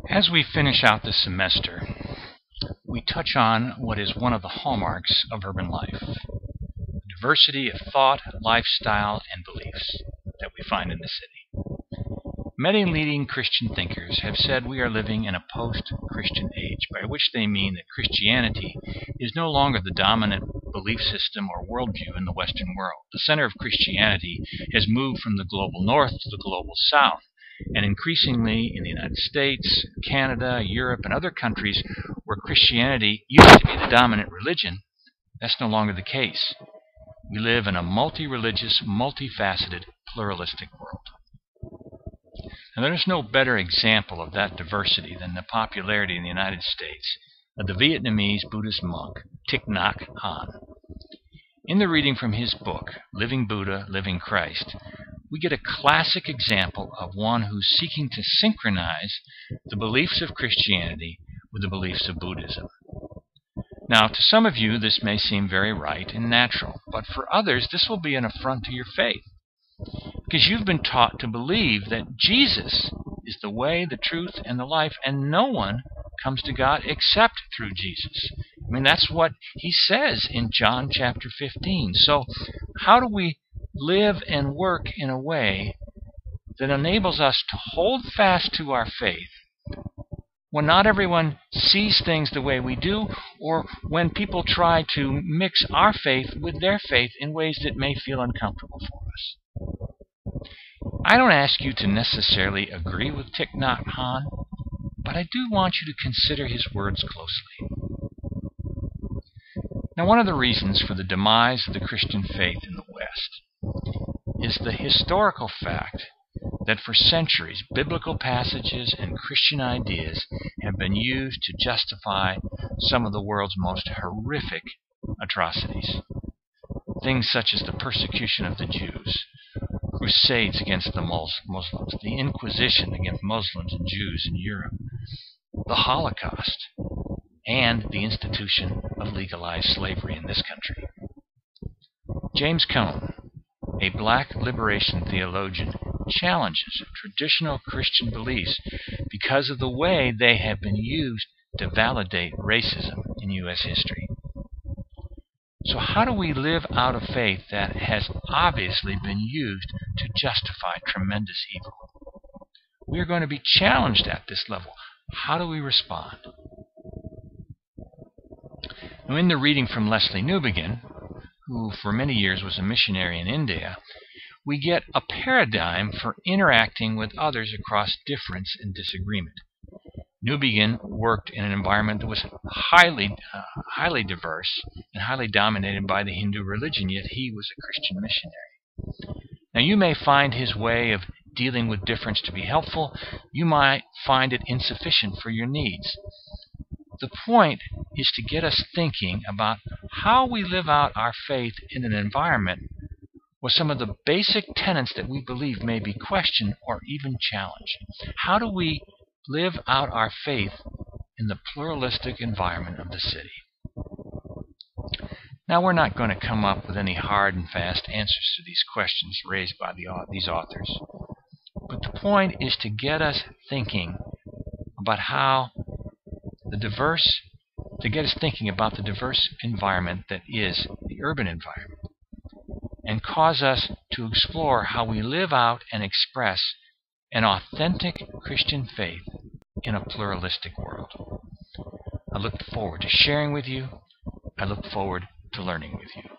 As we finish out this semester, we touch on what is one of the hallmarks of urban life: the diversity of thought, lifestyle, and beliefs that we find in the city. Many leading Christian thinkers have said we are living in a post-Christian age, by which they mean that Christianity is no longer the dominant belief system or worldview in the Western world. The center of Christianity has moved from the global north to the global south, and increasingly in the United States, Canada, Europe, and other countries where Christianity used to be the dominant religion, that's no longer the case. We live in a multi-religious, multifaceted, pluralistic world. Now, there's no better example of that diversity than the popularity in the United States of the Vietnamese Buddhist monk Thich Nhat Hanh. In the reading from his book, Living Buddha, Living Christ, we get a classic example of one who's seeking to synchronize the beliefs of Christianity with the beliefs of Buddhism. Now, to some of you, this may seem very right and natural, but for others, this will be an affront to your faith, because you've been taught to believe that Jesus is the way, the truth, and the life, and no one comes to God except through Jesus. I mean, that's what he says in John chapter 15. So how do we live and work in a way that enables us to hold fast to our faith when not everyone sees things the way we do, or when people try to mix our faith with their faith in ways that may feel uncomfortable for us? I don't ask you to necessarily agree with Thich Nhat Hanh, but I do want you to consider his words closely. Now, one of the reasons for the demise of the Christian faith in the West is the historical fact that for centuries biblical passages and Christian ideas have been used to justify some of the world's most horrific atrocities. Things such as the persecution of the Jews, crusades against the Muslims, the Inquisition against Muslims and Jews in Europe, the Holocaust, and the institution of legalized slavery in this country. James Cone, a black liberation theologian, challenges traditional Christian beliefs because of the way they have been used to validate racism in U.S. history. So how do we live out a faith that has obviously been used to justify tremendous evil? We are going to be challenged at this level. How do we respond? Now, in the reading from Lesslie Newbigin, who for many years was a missionary in India, we get a paradigm for interacting with others across difference and disagreement. Newbigin worked in an environment that was highly diverse and highly dominated by the Hindu religion, yet he was a Christian missionary. Now, you may find his way of dealing with difference to be helpful. You might find it insufficient for your needs. The point is to get us thinking about how we live out our faith in an environment where some of the basic tenets that we believe may be questioned or even challenged. How do we live out our faith in the pluralistic environment of the city? Now, we're not going to come up with any hard and fast answers to these questions raised by these authors, but the point is to get us thinking about to get us thinking about the diverse environment that is the urban environment, and cause us to explore how we live out and express an authentic Christian faith in a pluralistic world. I look forward to sharing with you. I look forward to learning with you.